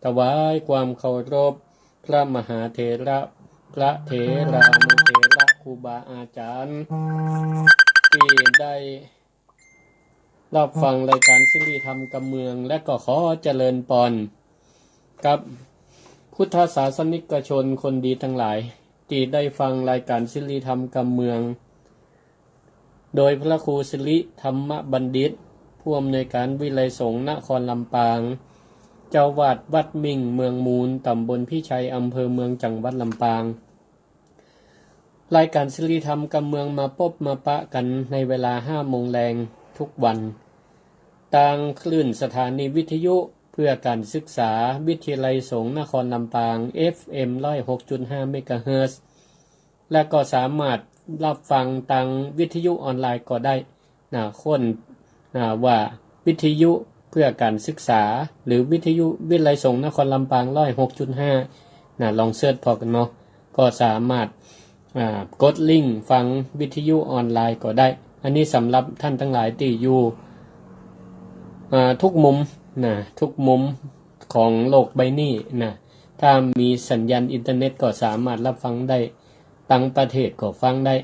ถวายความเคารพพระมหาเถระพระเถรานุเถระครูบาอาจารย์ที่ได้รับฟังรายการสิริธรรมกำเมืองและก็ขอเจริญพรกับพุทธศาสนิกชนคนดีทั้งหลายที่ได้ฟังรายการสิริธรรมกำเมืองโดยพระครูสิริธรรมบัณฑิตผู้อำนวยการวิไลสงฆ์นครลำปางเจ้าวาดวัดมิ่งเมืองมูลตำบลพิชัยอำเภอเมืองจังหวัดลำปางรายการสิริธรรมกำเมืองมาพบมาปะกันในเวลา 5 โมงแรงทุกวันทางคลื่นสถานีวิทยุเพื่อการศึกษาวิทยาลัยสงฆ์นครลำปาง FM 106.5 เมกะเฮิรตซ์และก็สามารถรับฟังทางวิทยุออนไลน์ก็ได้ค้นว่าวิทยุเพื่อการศึกษาหรือวิทยุวิทยาลัยสงฆ์นครลำปาง 106.5 ลองเสิร์ชพอกันเนาะก็สามารถกดลิงก์ฟังวิทยุออนไลน์ก็ได้อันนี้สำหรับท่านทั้งหลายที่อยู่ทุกมุมทุกมุมของโลกใบนี้ถ้ามีสัญญาณอินเทอร์เน็ตก็สามารถรับฟังได้ต่างประเทศก็ฟังได้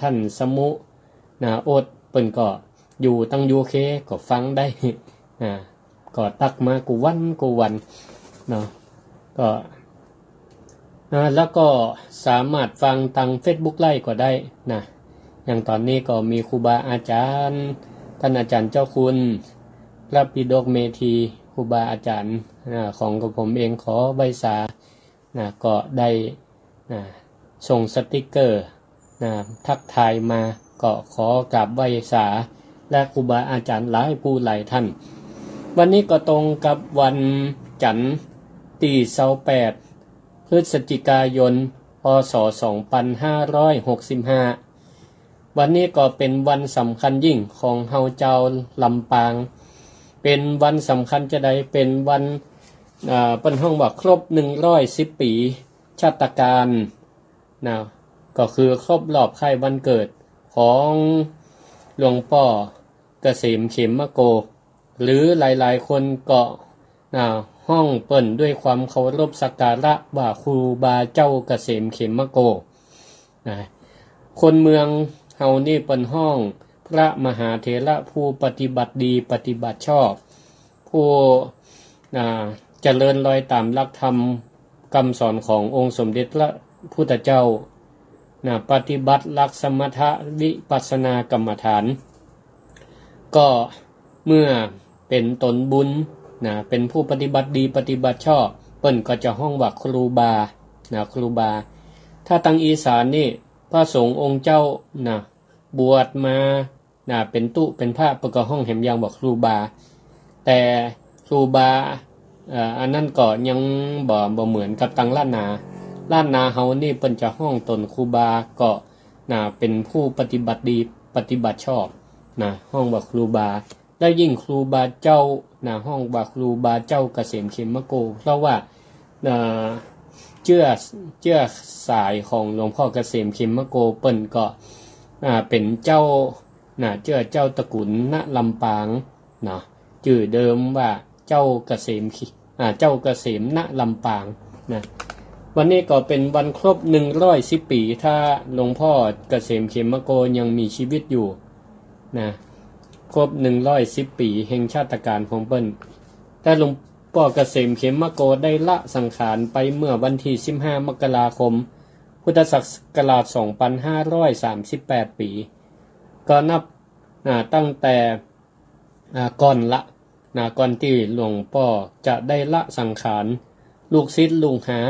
ท่านสมุโอดเปิ้นก็อยู่ตั้ง UK ก็ฟังได้ก็ตักมากูวันเนาะก็แล้วก็สามารถฟังทาง Facebook ไลฟ์ก็ได้อย่างตอนนี้ก็มีครูบาอาจารย์ท่านอาจารย์เจ้าคุณพระปิฎกเมธีครูบาอาจารย์ของกับผมเองขอใบสาก็ได้ส่งสติกเกอร์ทักทายมาก็ขอกราบใบสาและครูบาอาจารย์หลายผู้หลายท่านวันนี้ก็ตรงกับวันจันทร์ที่28พฤศจิกายนพ.ศ. 2565วันนี้ก็เป็นวันสำคัญยิ่งของเฮาเจ้าลำปางเป็นวันสำคัญจะได้เป็นวันเปิ้นฮ้องว่าครบ110ปีชาตการก็คือครบรอบคล้ายวันเกิดของหลวงพ่อเกษมเขมโกหรือหลายๆคนก็ห้องเปิ้นด้วยความเคารพสักการะว่าครูบาเจ้าเกษมเขมโกคนเมืองเฮานี่เปิ้นห้องพระมหาเถระผู้ปฏิบัติดีปฏิบัติชอบผู้เจริญรอยตามหลักธรรมคำสอนขององค์สมเด็จพระพุทธเจ้าปฏิบัติหลักสมถะวิปัสสนากรรมฐานก็เมื่อเป็นตนบุญเป็นผู้ปฏิบัติดีปฏิบัติชอบเปิ้นก็จะห้องว่าครูบาครูบาถ้าทางอีสานนี่พระสงฆ์องค์เจ้าบวชมาเป็นตุเป็นพระเปิ้นก็ห้องแหมยังบอกครูบาแต่ครูบาอันนั้นก็ยังบ่เหมือนกับทางล้านนาเฮานี่เปิ้นจะห้องตนครูบาก็เป็นผู้ปฏิบัติดีปฏิบัติชอบห้องว่าครูบาได้ยิ่งครูบาเจ้าห้องว่าครูบาเจ้าเกษมเขมโกเพราะว่าเชื่อสายของหลวงพ่อเกษมเขมโกเปิ้นก็เป็นเจ้าเจ้าตระกูลณลำปางชื่อเดิมว่าเจ้าเกษมณลำปางวันนี้ก็เป็นวันครบ110ปีถ้าหลวงพ่อเกษมเขมโกยังมีชีวิตอยู่ครบ110ปีแห่งชาติการของเปิ้นแต่หลวงพ่อเกษมเขมโกได้ละสังขารไปเมื่อวันที่15 มกราคมพุทธศักราช2538ปีก็นับตั้งแต่ก่อนที่หลวงพ่อจะได้ละสังขารลูกศิษย์ลูกหา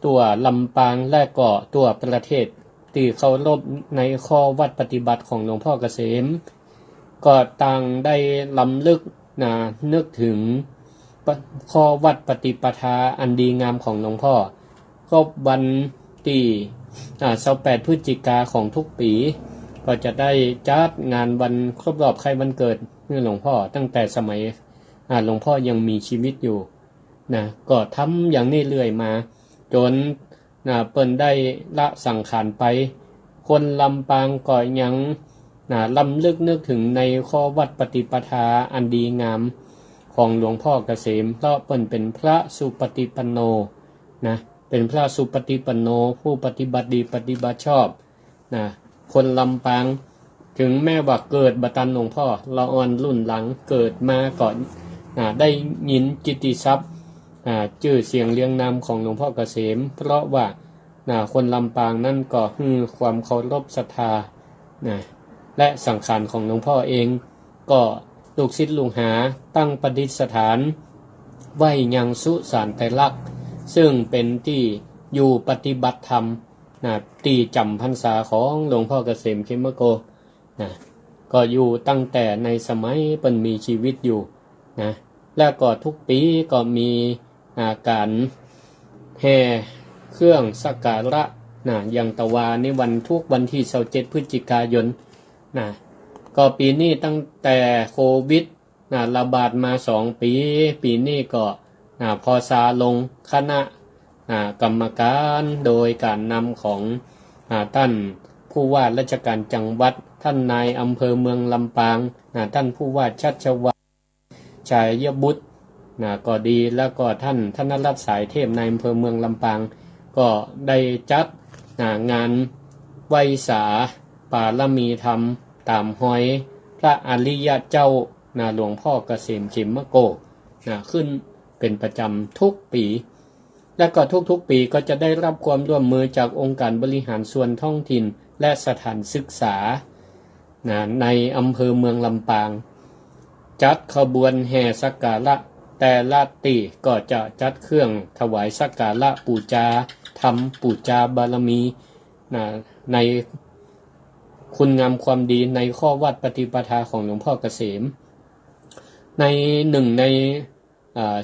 ตัวลำปางและก็ตัวประเทศที่เคารพในข้อวัดปฏิบัติของหลวงพ่อเกษมก็ต่างได้ลำลึกนึกถึงข้อวัดปฏิปทาอันดีงามของหลวงพ่อครบวันที่28 พฤศจิกาของทุกปีก็จะได้จัดงานวันครบรอบคล้ายวันเกิดหลวงพ่อตั้งแต่สมัยหลวงพ่อยังมีชีวิตอยู่ก็ทำอย่างนี้เรื่อยมาจนเปิ้นได้ละสังขารไปคนลำปางก็ยังลำลึกนึกถึงในข้อวัดปฏิปทาอันดีงาม ของหลวงพ่อเกษมเพราะเปิ้นเป็นพระสุปฏิปันโนนะเป็นพระสุปฏิปันโนผู้ปฏิบัติดีปฏิบัติชอบนะคนลำปางถึงแม้ว่าเกิดบัตันหลวงพ่อละอ่อนรุ่นหลังเกิดมาก่อนได้ยินกิตติศัพท์ชื่อเสียงเรียงนามของหลวงพ่อเกษมเพราะว่าคนลำปางนั่นก็ความเคารพศรัทธาและสังขารของหลวงพ่อเองก็ลูกศิษย์ลูกหาตั้งประดิษฐานไว้ยังสุสานไตรลักษณ์ซึ่งเป็นที่อยู่ปฏิบัติธรรมตีจำพรรษาของหลวงพ่อเกษมเขมโกก็อยู่ตั้งแต่ในสมัยเป็นมีชีวิตอยู่และก็ทุกปีก็มีการแห่เครื่องสักการะอย่างตะวาในวันที่27พฤศจิกายนก็ปีนี้ตั้งแต่โควิดระบาดมา2ปีนี้ก็พอซาลงคณะกรรมการโดยการนำของท่านผู้ว่าราชการจังหวัดท่านนายอำเภอเมืองลำปางท่านผู้ว่าชัชวาลชัยบุตรก็ดีแล้วก็ท่านธนรัตน์สายเทพนายอำเภอเมืองลำปางก็ได้จัดงานไหว้สาปารมีธรรมตามหอยพระอริยเจ้าหลวงพ่อเกษมเขมโกขึ้นเป็นประจำทุกปีและก็ทุกปีก็จะได้รับความร่วมมือจากองค์การบริหารส่วนท้องถิ่นและสถานศึกษาในอำเภอเมืองลำปางจัดขบวนแห่สักการะแต่ละตีก็จะจัดเครื่องถวายสักการะปูจาธรรมปูจาบารมีในคุณงามความดีในข้อวัดปฏิปทาของหลวงพ่อเกษมใน1ใน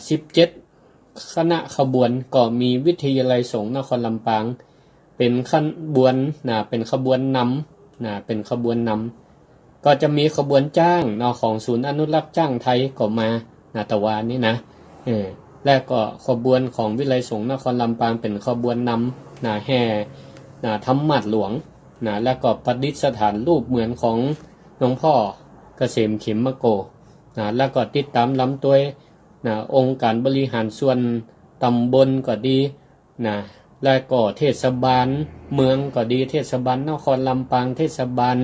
17คณะขบวนก็มีวิทยาลัยสงฆ์นครลำปางเป็นขบวนเป็นขบวนนำเป็นขบวนนำก็จะมีขบวนจ้างของศูนย์อนุรักษ์จ้างไทยก็มาตะวันนี้และก็ขบวนของวิทยาลัยสงฆ์นครลำปางเป็นขบวนนำแห่ธรรมะหลวงและก็ประดิษฐานรูปเหมือนของหลวงพ่อเกษมเขมโกแล้วก็ติดตามลำตัวองค์การบริหารส่วนตำบลก็ดีและก็เทศบาลเมืองก็ดีเทศบาลนครลำปางเทศบาล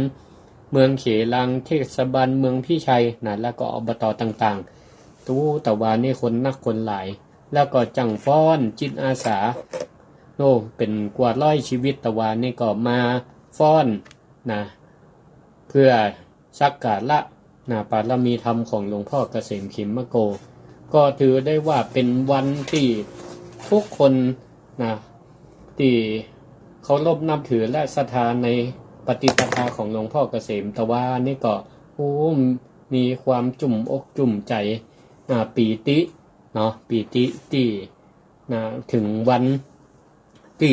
เมืองเขลังเทศบาลเมืองพี่ชัยแล้วก็อบต.ต่างๆตู้ตะวันนี่คนนักคนหลายแล้วก็จังฟ้อนจิตอาสาเป็นกว่าร้อยชีวิตตะวันนี่ก็มาฟ้อนเพื่อสักการะปารมีธรรมของหลวงพ่อเกษมเขมโกก็ถือได้ว่าเป็นวันที่ทุกคนที่เคารพนับถือและศรัทธาในปฏิปทาของหลวงพ่อเกษมตะวันนี่ก็มีความจุ่มอกจุ่มใจปีติปีติที่ถึงวันที่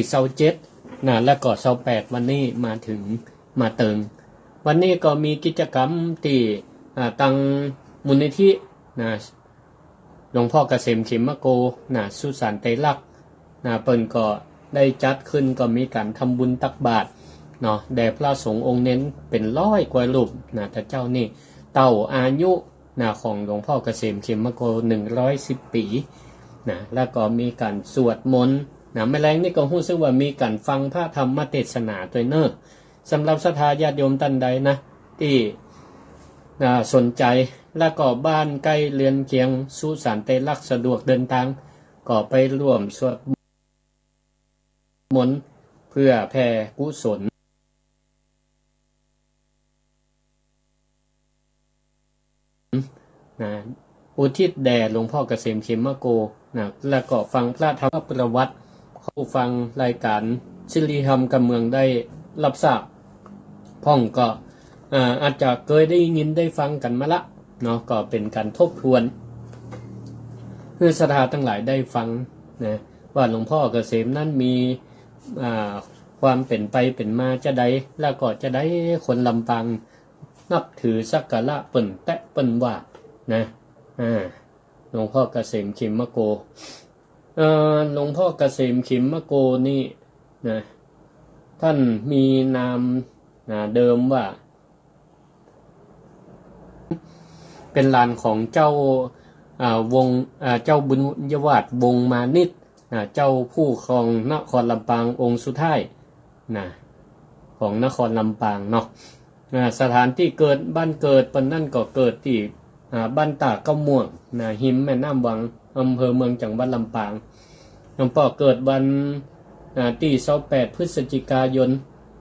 27แล้วก็28วันนี้มาเติงวันนี้ก็มีกิจกรรมที่ตั้งมูลนิธิหลวงพ่อเกษมเขมโกสุสานไตรลักษณ์เปิ้นก็ได้จัดขึ้นก็มีการทำบุญตักบาตรแด่พระสงฆ์องค์เน้นเป็น100กว่ารูปแต่เจ้านี่เต่าอายุของหลวงพ่อเกษมเขมโก110 ปีแล้วก็มีการสวดมนต์ไม่แรงนี่ก็รู้สึกว่ามีการฟังพระธรรมเทศนาตัวเนอสำหรับศรัทธาญาติโยมท่านใดที่สนใจและก็บ้านใกล้เรือนเคียงสุสานไตรลักษณ์สะดวกเดินทางก็ไปร่วมสวดมนต์เพื่อแผ่กุศลอุทิศแด่หลวงพ่อเกษมเขมโกแล้วก็ฟังพระธรรมประวัติผู้ฟังรายการศิริธรรมกับเมืองได้รับทราบพ่องก็อาจจะเคยได้ยินได้ฟังกันมาละก็เป็นการทบทวนเพื่อศรัทธาทั้งหลายได้ฟังว่าหลวงพ่อเกษมนั้นมีความเป็นไปเป็นมาจะได้แล้วก็จะได้คนลำปางนับถือสักการะเปิ่นแตะเปิ่นว่าหลวงพ่อเกษมเขมโกหลวงพ่อเกษมเขมโกนี่ท่านมีนามเดิมว่าเป็นหลานของเจ้า วงเจ้าบุญยวาทวงมานิตเจ้าผู้ครองนครลำปางองค์สุดท้ายของนครลำปางเนาะสถานที่เกิดบ้านเกิดเปิ้นนั่นก็เกิดที่บ้านตากเก้าม่วงหิมแม่น้ำวังอำเภอเมืองจังหวัดลำปางหลวงพ่อเกิดวันที่28พฤศจิกายน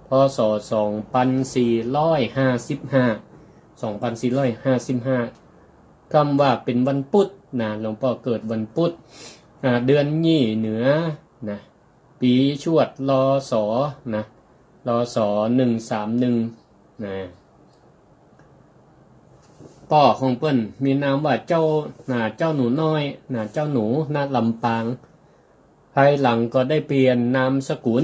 พศ2455คำว่าเป็นวันพุธหลวงพ่อเกิดวันพุธเดือนยี่เหนือปีชวดลศลศ131พ่อของเปิ้นมีนามว่าเจ้าหนูน้อยเจ้าหนูลำปางภายหลังก็ได้เปลี่ยนนามสกุล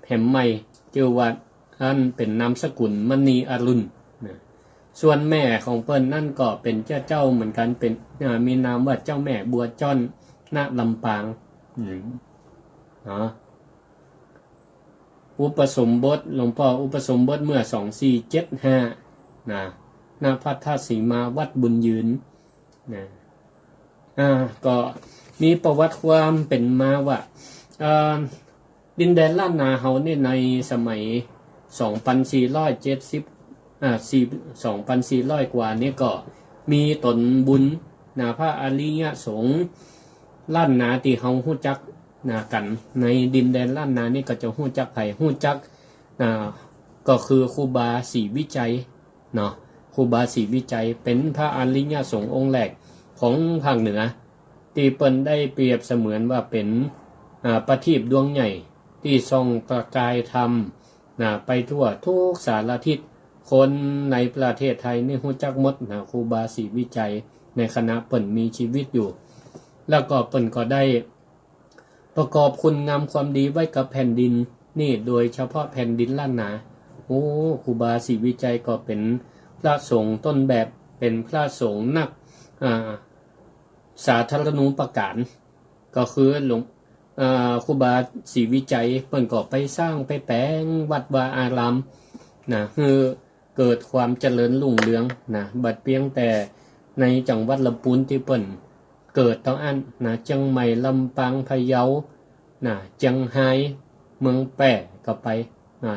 แห่มใหม่ชื่อว่าอันเป็นนามสกุลมณีอรุณส่วนแม่ของเปิ้นนั่นก็เป็นเจ้าเหมือนกันเป็นมีนามว่าเจ้าแม่บัวจ้อนณลำปางอุปสมบทหลวงพ่ออุปสมบทเมื่อ2475ณพัทธสีมาวัดบุญยืนก็มีประวัติความเป็นมาว่าดินแดนล้านนาเฮานี่ในสมัย2,400 กว่านี้ก็มีตนบุญพระอริยสงฆ์ล้านนาที่เฮาฮู้จักกันในดินแดนล้านนานี่ก็จะฮู้จักไผฮู้จักก็คือครูบาศรีวิจัยครูบาศรีวิจัยเป็นพระอริยสงฆ์องค์แรกของภาคเหนือที่เปิ้นได้เปรียบเสมือนว่าเป็นประทีปดวงใหญ่ที่ส่องประกายธรรมไปทั่วทุกสารทิศคนในประเทศไทยนี่รู้จักหมดครูบาศรีวิจัยในคณะเปิ้นมีชีวิตอยู่แล้วก็เปิ้นก็ได้ประกอบคุณงามความดีไว้กับแผ่นดินนี่โดยเฉพาะแผ่นดินล้านนาครูบาศรีวิจัยก็เป็นพระสงฆ์ต้นแบบเป็นพระสงฆ์นักสาธารณูปการก็คือหลวงครูบาศรีวิจัยเปิ้นก็ไปสร้างไปแปลงวัดวาอารามคือเกิดความเจริญรุ่งเรืองบัดเพียงแต่ในจังหวัดลำพูนที่เปิ้นเกิดต้องอันเชียงใหม่ลำปางพะเยาเชียงไฮ้เมืองแป่ก็ไป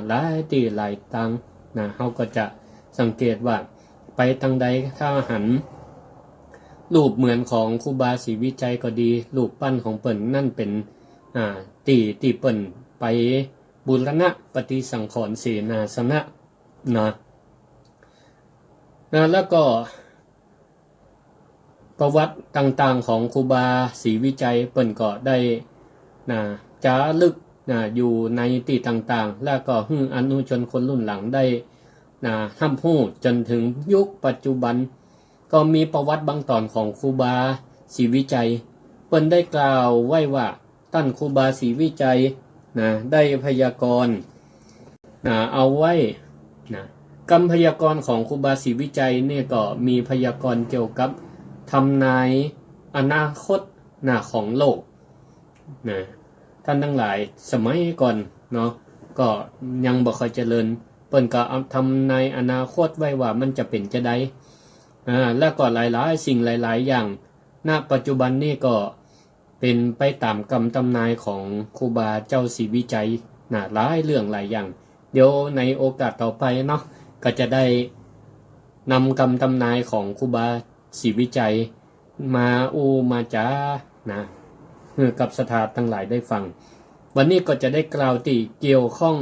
หลายที่หลายตังเฮาก็จะสังเกตว่าไปทางใดถ้าหันรูปเหมือนของครูบาศรีวิจัยก็ดีรูปปั้นของเปิ้นนั่นเป็นที่เปิ้นไปบูรณะปฏิสังขรณ์เสนาสนะแล้วก็ประวัติต่างๆของครูบาศรีวิจัยเปิ้นก็ได้จารึกอยู่ในที่ต่างๆแล้วก็อนุชนคนรุ่นหลังได้ห้ามพูดจนถึงยุคปัจจุบันก็มีประวัติบางตอนของครูบาศรีวิจัยเปิ้นได้กล่าวไว้ว่าท่านครูบาศรีวิจัยได้พยากรณ์เอาไว้คำพยากรณ์ของครูบาศรีวิจัยเนี่ยก็มีพยากรณ์เกี่ยวกับทำนายอนาคตของโลกท่านทั้งหลายสมัยก่อนก็ยังบ่ค่อยเจริญเปิ้นก็ทำนายอนาคตไว้ว่ามันจะเป็นจะได้แล้วก็หลายๆสิ่งหลายๆอย่างณปัจจุบันนี่ก็เป็นไปตามคำทำนายของครูบาเจ้าศรีวิจัยหลายเรื่องหลายอย่างเดี๋ยวในโอกาสต่อไปก็จะได้นำคำทำนายของครูบาศรีวิจัยมาจ้ากับสถานทั้งหลายได้ฟังวันนี้ก็จะได้กล่าวที่เกี่ยวข้อง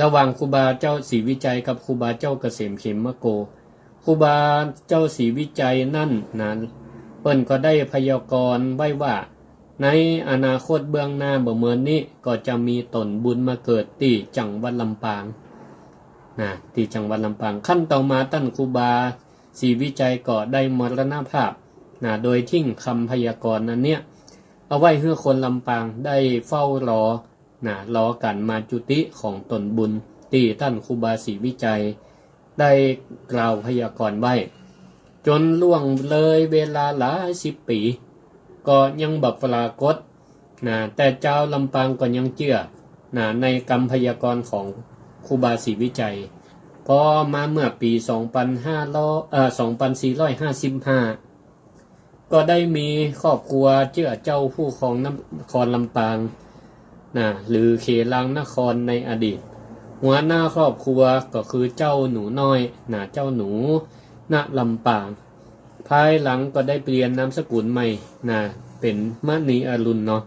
ระหว่างครูบาเจ้าศรีวิจัยกับครูบาเจ้าเกษมเขมโกครูบาเจ้าศรีวิจัยนั่นเปิ้นก็ได้พยากรณ์ไว้ว่าในอนาคตเบื้องหน้าบ่เหมือนนี้ก็จะมีตนบุญมาเกิดที่จังหวัดลำปางที่จังหวัดลำปางขั้นต่อมาท่านครูบาศรีวิจัยก็ได้มรณภาพโดยทิ้งคำพยากรณ์นั้นเนี่ยเอาไว้ให้คนลำปางได้เฝ้ารอการมาจุติของตนบุญที่ท่านครูบาศรีวิจัยได้กล่าวพยากรณ์ไว้จนล่วงเลยเวลาหลาย10 ปีก็ยังบ่ปรากฏแต่เจ้าลำปางก็ยังเชื่อในคำพยากรณ์ของครูบาศรีวิจัยพอมาเมื่อปี2455 ก็ได้มีครอบครัวเจื้อเจ้าผู้ครองนครลำปางหรือเขลังนครในอดีตหัวหน้าครอบครัวก็คือเจ้าหนูน้อยเจ้าหนูณลำปางภายหลังก็ได้เปลี่ยนนามสกุลใหม่เป็นมณีอรุณเนาะ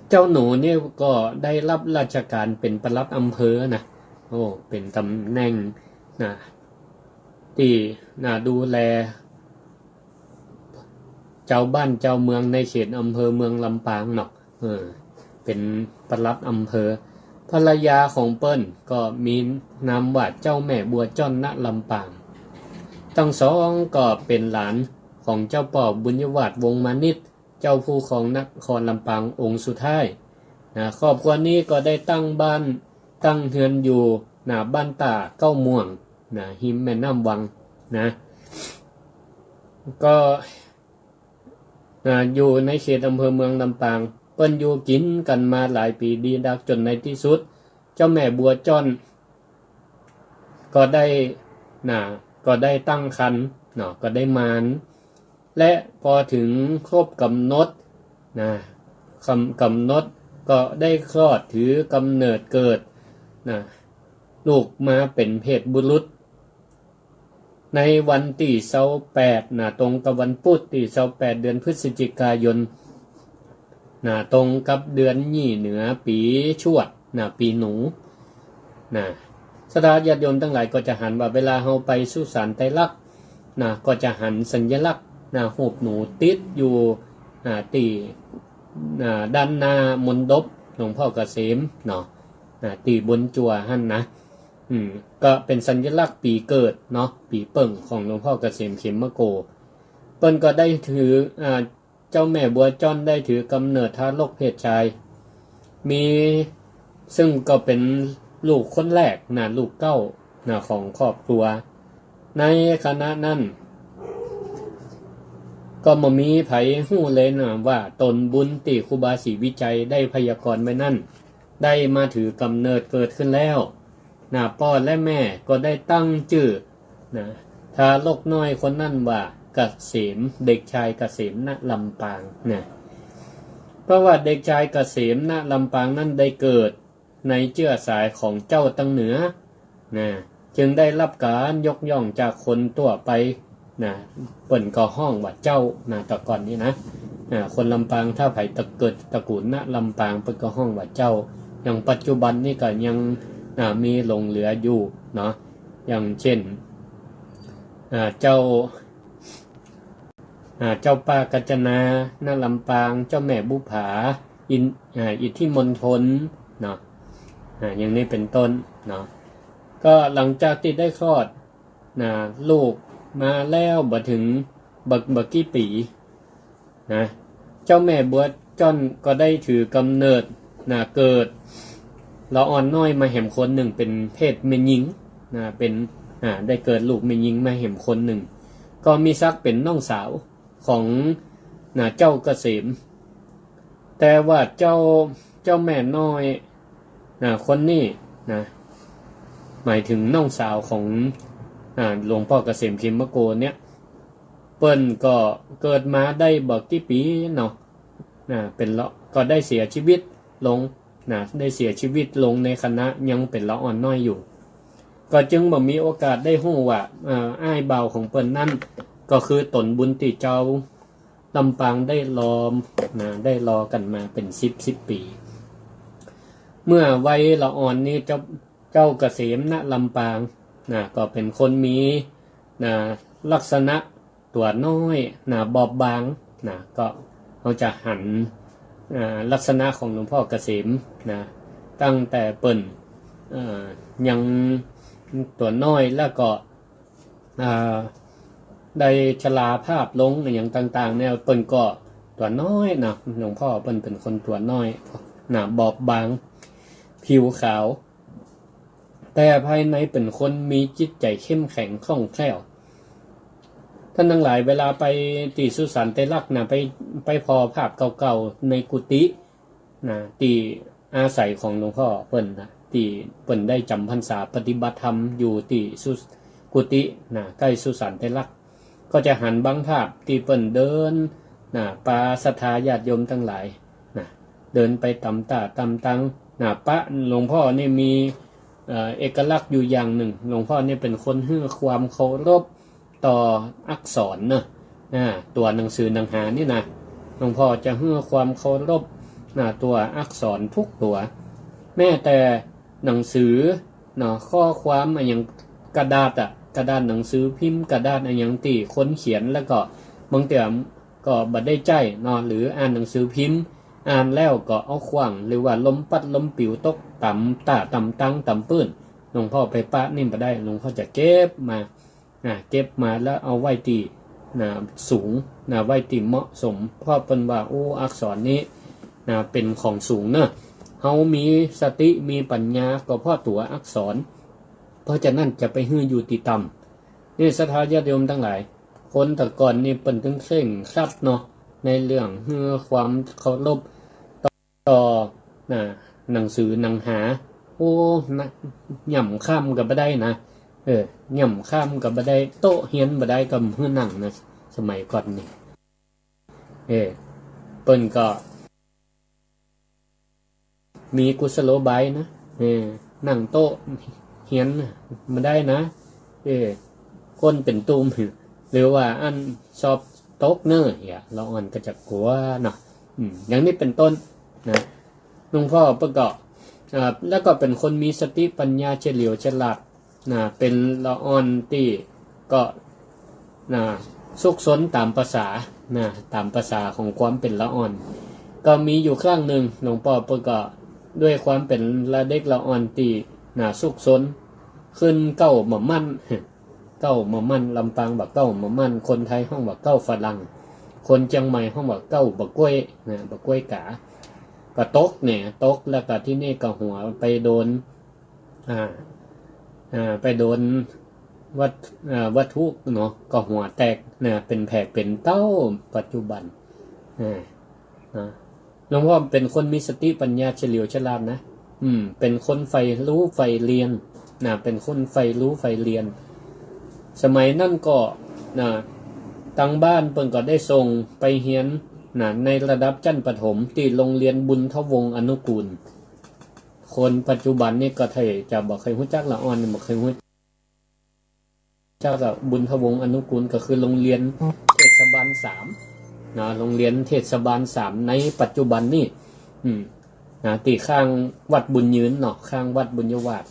เจ้าหนูเนี่ยก็ได้รับราชการเป็นปลัดอำเภอเป็นตำแหน่งที่ดูแลเจ้าบ้านเจ้าเมืองในเขตอำเภอเมืองลำปางเนาะเป็นปลัดอำเภอภรรยาของเปิ้ลก็มีนามว่าเจ้าแม่บัวจ้อนณลำปางทั้งสองก็เป็นหลานของเจ้าป่อบุญยวาดวงมานิตเจ้าผู้ของนครลำปางองค์สุดท้ายครอบครัวนี้ก็ได้ตั้งบ้านตั้งเฮือนอยู่บ้านตาเก้าม่วงหิมแม่น้ำวังก็อยู่ในเขตอำเภอเมืองลำปางเปิ้นอยู่กินกันมาหลายปีดีดักจนในที่สุดเจ้าแม่บัวจ้อนก็ได้ตั้งครรภ์ก็ได้มานและพอถึงครบกำหนดกำหนดก็ได้คลอดถือกำเนิดเกิดลูกมาเป็นเพศบุรุษในวันที่28ตรงกับวันพุธที่28เดือนพฤศจิกายนตรงกับเดือนยี่เหนือปีชวดปีหนูศรัทธาญาติโยมทั้งหลายก็จะหันว่าเวลาเฮาไปสุสานไตรลักษณ์ก็จะหันสัญลักษณ์หูปหนูติดอยู่ที่ด้านหน้ามณฑปหลวงพ่อเกษมตีบนจั่วหั่นก็เป็นสัญลักษณ์ปีเกิดปีเปิ่งของหลวงพ่อเกษมเขมโกเปิ้นก็ได้ถือเจ้าแม่บัวจ้อนได้ถือกำเนิดทารกเพศชายมีซึ่งก็เป็นลูกคนแรกลูกเก้าของครอบครัวในคณะนั้นก็บ่มีไผฮู้เลยว่าตนบุญที่ครูบาศรีวิจัยได้พยากรณ์ไว้นั้นได้มาถือกำเนิดเกิดขึ้นแล้วพ่อและแม่ก็ได้ตั้งชื่อทารกน้อยคนนั้นว่าเกษมเด็กชายเกษมณลำปางเพราะว่าเด็กชายเกษมณลำปางนั้นได้เกิดในเจื้อสายของเจ้าตั้งเหนือจึงได้รับการยกย่องจากคนทั่วไปเปิ่นก็ห้องว่าเจ้าแต่ก่อนนี้คนลำปางถ้าไผเกิดตระกูลณลำปางเปิ่นก็ห้องว่าเจ้าอย่างปัจจุบันนี่ก็ยังมีหลงเหลืออยู่อย่างเช่นเจ้าป้ากัญจนาณลำปางเจ้าแม่บุภาอิทธิมณฑลอย่างนี้เป็นต้นก็หลังจากที่ได้คลอดลูกมาแล้วบ่ถึงบักกี่ปีเจ้าแม่บัวจ้อนก็ได้ถือกำเนิดเกิดละอ่อนน้อยมาแห่มคนหนึ่งเป็นเพศแม่หญิงเป็นได้เกิดลูกแม่หญิงมาแห่มคนหนึ่งก็มีศักดิ์เป็นน้องสาวของเจ้าเกษมแต่ว่าเจ้าแม่น้อยคนนี้หมายถึงน้องสาวของหลวงพ่อเกษมเขมโกเนี่ยเปิ้นก็เกิดมาได้บอกกี่ปีเป็นละก็ได้เสียชีวิตลงได้เสียชีวิตลงในคณะยังเป็นละอ่อนน้อยอยู่ก็จึงบ่มีโอกาสได้ฮู้ว่าอ้ายเบาของเปิ้นนั่นก็คือตนบุญที่เจ้าลำปางได้รอกันมาเป็น10 ปีเมื่อวัยละอ่อนนี้เจ้าเกษมณลำปางก็เป็นคนมีลักษณะตัวน้อยบอบบางก็เขาจะหันลักษณะของหลวงพ่อเกษมตั้งแต่เปิ้นยังตัวน้อยแล้วก็ได้ชราภาพลงอย่างต่างๆแนวเปิ้นก็ตัวน้อยหลวงพ่อเปิ้นเป็นคนตัวน้อยบอบบางผิวขาวแต่ภายในเป็นคนมีจิตใจเข้มแข็งคล่องแคล่วท่านทั้งหลายเวลาไปตีสุสานไตรลักษณ์ไปพอภาพเก่าๆในกุฏิที่อาศัยของหลวงพ่อเปิ้นที่เปิ้นได้จำพรรษาปฏิบัติธรรมอยู่ที่กุฏิใกล้สุสานไตรลักษณ์ ก็จะหันบังภาพที่เปิ้นเดินปาศรัทธาญาติโยมทั้งหลายเดินไปตำตาตำตังพระหลวงพ่อนี่มีเอกลักษณ์อยู่อย่างหนึ่งหลวงพ่อนี่เป็นคนให้ความเคารพต่ออักษรตัวหนังสือหนังหานี่นะหลวงพ่อจะให้ความเคารพตัวอักษรทุกตัวแม้แต่หนังสือข้อความอย่างกระดาษกระดาษหนังสือพิมพ์กระดาษอย่างตีคนเขียนแล้วก็บางเตี่ยก็บัดได้ใจหรืออ่านหนังสือพิมพ์อ่านแล้วก็เอาขว้างหรือว่าลมปัดลมปิวตกต่ำตาต่ำตังต่ำปื้นหลวงพ่อไปปะนิ่มไปได้หลวงพ่อจะเก็บมาเก็บมาแล้วเอาไว้ตีสูงไว้ตีเหมาะสมเพราะเป็นว่าอักษรนี้เป็นของสูงเฮามีสติมีปัญญาก็เพราะตัวอักษรเพราะฉะนั้นจะไปฮื้ออยู่ตีต่ำนี่ศรัทธาญาติโยมทั้งหลายคนแต่ก่อนนี่เป็นถึงเข่งครัดในเรื่องฮื้อความเคารพต่อหนังสือหนังหาหย่ำข้ามกับบ่ได้นะหย่ำข้ามกับบ่ได้โต๊ะเฮียนบ่ได้กับฮื้อหนังนะสมัยก่อนนี่เปิ้นก็มีกุศโลบายนะนั่งโต๊ะเฮียนบ่ได้นะก้นเป็นตุ้มหรือว่าอันชอบโต๊ะเราอ่อนก็จะกลัวอย่างนี้เป็นต้นนะหลวงพ่อประกอบแล้วก็เป็นคนมีสติปัญญาเฉลียวฉลาดเป็นละอ่อนที่ก็สุขสนตามภาษาตามภาษาของความเป็นละอ่อนก็มีอยู่ครั้งหนึ่งหลวงพ่อประกอบด้วยความเป็นละเด็กละอ่อนที่สุขสนขึ้นเก้าหม่อมั่นเก้าหม่อมั่นลำปางบักเก้าหม่อมั่นคนไทยห้องบักเก้าฝรั่งคนเชียงใหม่ห้องบักเก้าบักกล้วยบักกล้วยกาก็ตกแล้วก็ที่นี่ก็หัวไปโดนไปโดนวัตถุก็หัวแตกเป็นแผลเป็นเต้าปัจจุบันหลวงพ่อเป็นคนมีสติปัญญาเฉลียวฉลาดนะเป็นคนใฝ่รู้ใฝ่เรียนเป็นคนใฝ่รู้ใฝ่เรียนสมัยนั่นก็ทางบ้านเพิ่นก็ได้ส่งไปเรียนในระดับชั้นประถมที่โรงเรียนบุญทวงศ์อนุกูลคนปัจจุบันนี่ก็จะบอกเคยรู้จักละอ่อนบอกเคยรู้จักกับบุญทวงศ์อนุกูลก็คือโรงเรียนเทศบาล3โรงเรียนเทศบาล3ในปัจจุบันนี่ตีข้างวัดบุญยืนข้างวัดบุญยวาส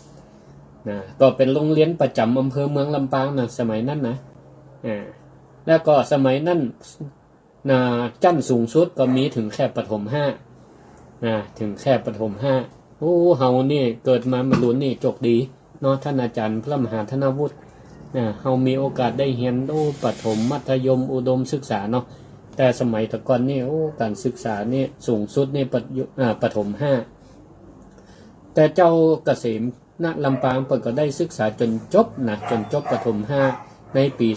ก็เป็นโรงเรียนประจำอำเภอเมืองลำปางสมัยนั้นนะแล้วก็สมัยนั้นชั้นสูงสุดก็มีถึงแค่ประถม5ถึงแค่ประถม5เฮานี่เกิดมารุ่นนี่จกดีท่านอาจารย์พระมหาธนวุฒิเฮามีโอกาสได้เรียนประถมมัธยมอุดมศึกษาแต่สมัยแต่ก่อนนี่การศึกษานี่สูงสุดนี่ประถม5แต่เจ้าเกษมณลำปางเปิดก็ได้ศึกษาจนจบจนจบประถม5ในปี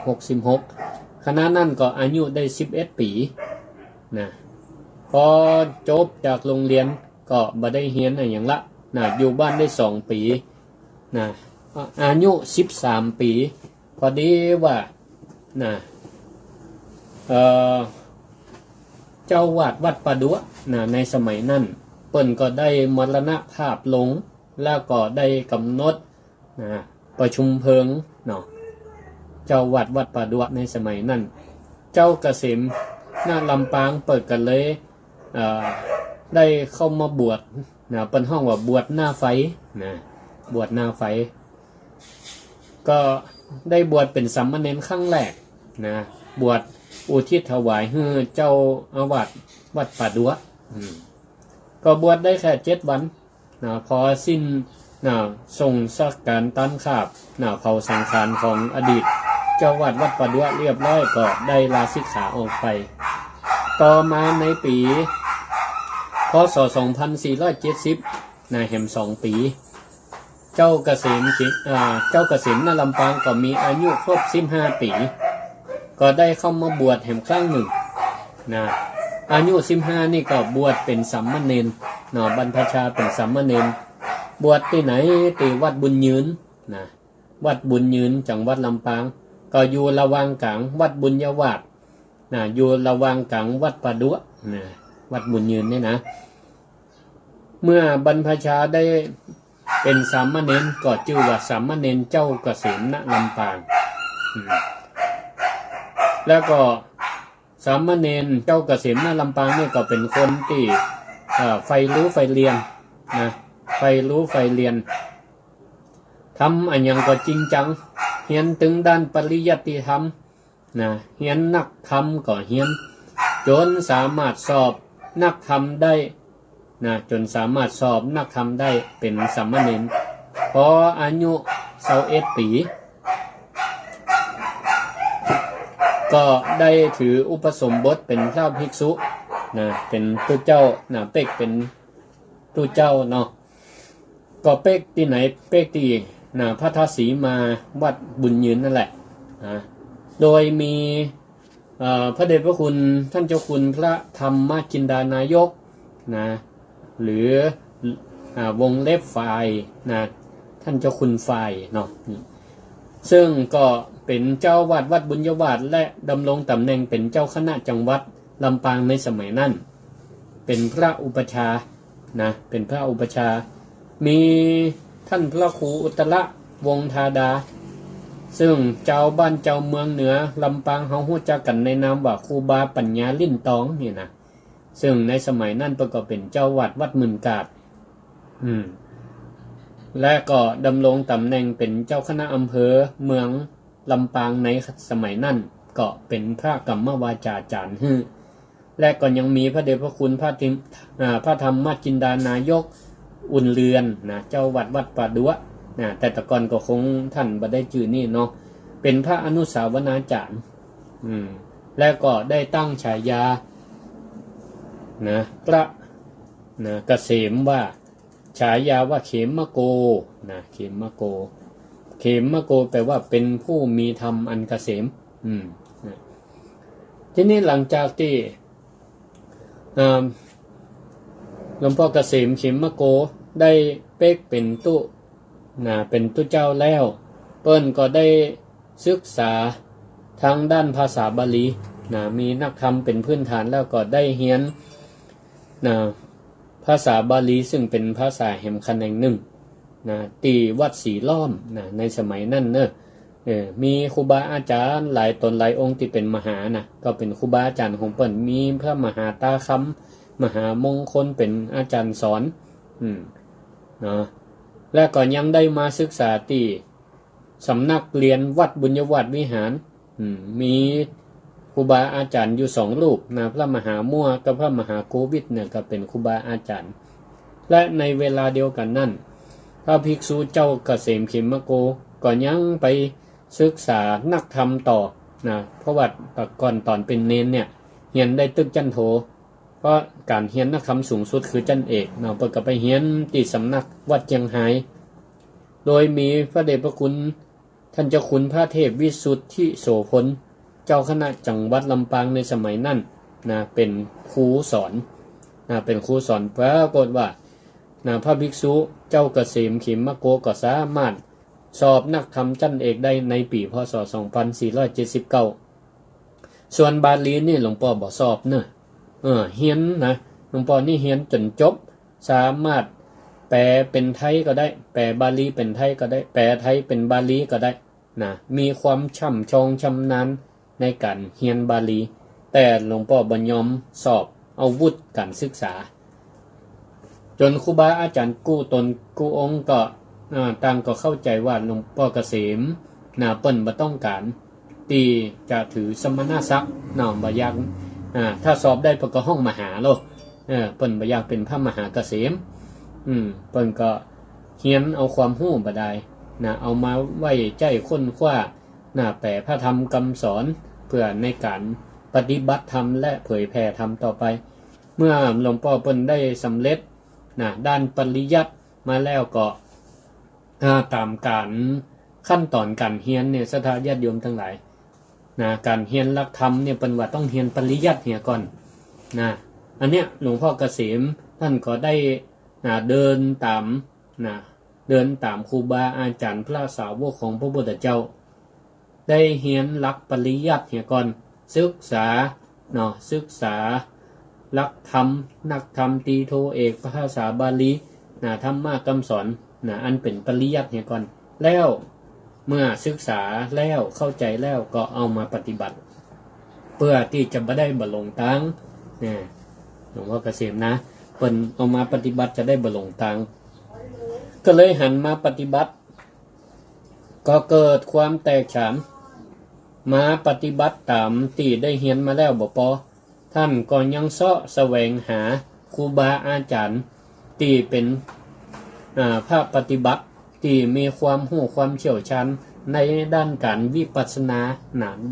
2466คณะนั้นก็อายุได้11ปีพอจบจากโรงเรียนก็บ่ได้เรียนอย่างละอยู่บ้านได้2ปีอายุ13ปีพอดีว่าเจ้าวาดวัดประดัวในสมัยนั้นเปิ้นก็ได้มรณภาพลงแล้วก็ได้กำหนดประชุมเพลิงเจ้าวาดวัดประดัวในสมัยนั้นเจ้าเกษมลำปางเปิดกันเลยได้เข้ามาบวชเป็นห้องว่าบวชหน้าไฟบวชหน้าไฟก็ได้บวชเป็นสามเณรครั้งแรกบวชอุทิศถวายให้เจ้าอาวาสวัดป่าดัวก็บวชได้แค่7 วันพอสิ้นส่งสักการตั้นขาบเผาสังขารของอดีตเจ้าวัดวัดป่าดัวเรียบร้อยก็ได้ลาสิกขาออกไปต่อมาในปีพ.ศ. 2470แหม2 ปีเจ้าเกษมณลำปางก็มีอายุครบ15 ปีก็ได้เข้ามาบวชแห่งครั้งหนึ่งอายุ15นี่ก็บวชเป็นสามเณรบรรพชาเป็นสามเณรบวชที่ไหนที่วัดบุญยืนวัดบุญยืนจังหวัดลำปาง ก็อยู่ระหว่างกลางวัดบุญยวาสอยู่ระหว่างกลางวัดประดุวัดบุญยืนเนี่ยนะเมื่อบรรพชาได้เป็นสามเณรก็ชื่อว่าสามเณรเจ้าเกษมณลำปางแล้วก็สามเณรเจ้าเกษมณลำปางเนี่ยก็เป็นคนที่ใฝ่รู้ใฝ่เรียนนะใฝ่รู้ใฝ่เรียนทำอันยังก็จริงจังเฮียนถึงด้านปริยัติธรรมนะเฮียนนักธรรมก็เฮียนจนสามารถสอบนักธรรมได้นะจนสามารถสอบนักธรรมได้เป็นสามเณรพออายุ21 ปีก็ได้ถืออุปสมบทเป็นพระภิกษุนะเป็นตู้เจ้านะเป็กเป็นตู้เจ้าเนาะก็เป็กที่ไหนเป็กที่นะพระธาตุสีมาวัดบุญยืนนั่นแหละนะโดยมีพระเดชพระคุณท่านเจ้าคุณพระธรรมจินดานายกนะหรือวงเล็บฝ่ายนะท่านเจ้าคุณฝ่ายเนาะซึ่งก็เป็นเจ้าวาดวัดบุญยวาสและดำรงตำแหน่งเป็นเจ้าคณะจังหวัดลำปางในสมัยนั้นเป็นพระอุปชานะเป็นพระอุปชามีท่านพระครูอุตระวงธาดาซึ่งเจ้าบ้านเจ้าเมืองเหนือลำปางเฮาฮู้จักกันในนามว่าครูบาปัญญาลิ้นตองนี่นะซึ่งในสมัยนั้นประกอบเป็นเจ้าวาดวัดหมื่นกาดและก็ดำรงตำแหน่งเป็นเจ้าคณะอำเภอเมืองลำปางในสมัยนั้นก็เป็นพระกรรมวาจาจารย์และก็ยังมีพระเดชพระคุณพระธรรมจินดานายกอุ่นเรือนนะเจ้าวัดป่าดัวนะแต่ตะกอนก็คงท่านบ่ได้ชื่อนี่เนาะเป็นพระอนุสาวนาจารย์และก็ได้ตั้งฉายานะพระนะเกษมว่าฉายาว่าเขมโกนะเขมโกเขมโกแปลว่าเป็นผู้มีธรรมอันเกษมทีนี้หลังจากที่หลวงพ่อเกษมเขมโกได้เป๊กเป็นตู้เป็นตู้เจ้าแล้วเปิ้นก็ได้ศึกษาทางด้านภาษาบาลีมีนักธรรมเป็นพื้นฐานแล้วก็ได้เรียนภาษาบาลีซึ่งเป็นภาษาแห่งคะแนนหนึ่งตีวัดสีล้อมในสมัยนั้นมีครูบาอาจารย์หลายตนหลายองค์ที่เป็นมหาก็เป็นครูบาอาจารย์ของเปิ้นมีพระมหาตาคำมหามงคลเป็นอาจารย์สอนและก็ยังได้มาศึกษาที่สำนักเรียนวัดบุญยวาสวิหารมีครูบาอาจารย์อยู่2 รูปพระมหามั่วกับพระมหาโควิดก็เป็นครูบาอาจารย์และในเวลาเดียวกันนั้นพระภิกษุเจ้าเกษมเขมโกก็ยังไปศึกษานักธรรมต่อเพราะว่าก่อนตอนเป็นเนนเนี่ยเรียนได้ตึกจันโทเพราะการเรียนนักธรรมสูงสุดคือจันเอกเปิดก็ไปเรียนที่สำนักวัดเจียงไฮ้โดยมีพระเดชพระคุณท่านเจ้าคุณพระเทพวิสุทธิโสพลเจ้าคณะจังหวัดลำปางในสมัยนั้นเป็นครูสอนเป็นครูสอนปรากฏว่าพระภิกษุเจ้าเกษมเขมโกก็สามารถสอบนักธรรมจันเอกได้ในปีพ.ศ. 2479ส่วนบาลีนี่หลวงพ่อบ่สอบเฮียนหลวงพ่อนี่เฮียนจนจบสามารถแปลเป็นไทยก็ได้แปลบาลีเป็นไทยก็ได้แปลไทยเป็นบาลีก็ได้มีความช่ำชองชำนาญในการเรียนบาลีแต่หลวงพ่อบ่ยอมสอบเอาวุฒิการศึกษาจนครูบาอาจารย์กู้ตนกู้องค์ก็ต่างก็เข้าใจว่าหลวงพ่อเกษมเปิ้นบ่ต้องการที่จะถือสมณศักดิ์บ่อยากถ้าสอบได้เพิ่นก็ห้องมหาโลเปิ้นบ่อยากเป็นพระมหาเกษมเปิ้นก็เรียนเอาความรู้บ่ได้เอามาไว้ใจค้นคว้าแปลพระธรรมคำสอนเพื่อในการปฏิบัติธรรมและเผยแผ่ธรรมต่อไปเมื่อหลวงพ่อเปิ้นได้สำเร็จด้านปริยัติมาแล้วก็ตามการขั้นตอนการเรียนเนี่ยศรัทธาญาติโยมทั้งหลายการเรียนหลักธรรมเนี่ยเปิ้นว่าต้องเรียนปริยัติเนี่ยก่อนอันเนี้ยหลวงพ่อเกษมท่านก็ได้เดินตามครูบาอาจารย์พระสาวกของพระพุทธเจ้า ได้เรียนหลักปริยัติเหี่ยก่อนศึกษาเนาะศึกษาหลักธรรมนักธรรมตรีโทเอกภาษาบาลีธรรมะคำสอนอันเป็นปริยัติเหี่ยก่อนแล้วเมื่อศึกษาแล้วเข้าใจแล้วก็เอามาปฏิบัติเพื่อที่จะบ่ได้บ่หลงทางหลวงพ่อเกษมนะเพิ่นเอามาปฏิบัติจะได้บ่หลงทางก็เลยหันมาปฏิบัติก็เกิดความแตกฉานมาปฏิบัติตามที่ได้เรียนมาแล้วบ่พอท่านก็ยังเสาะแสวงหาครูบาอาจารย์ที่เป็นภาคปฏิบัติที่มีความรู้ความเชี่ยวชาญในด้านการวิปัสสนา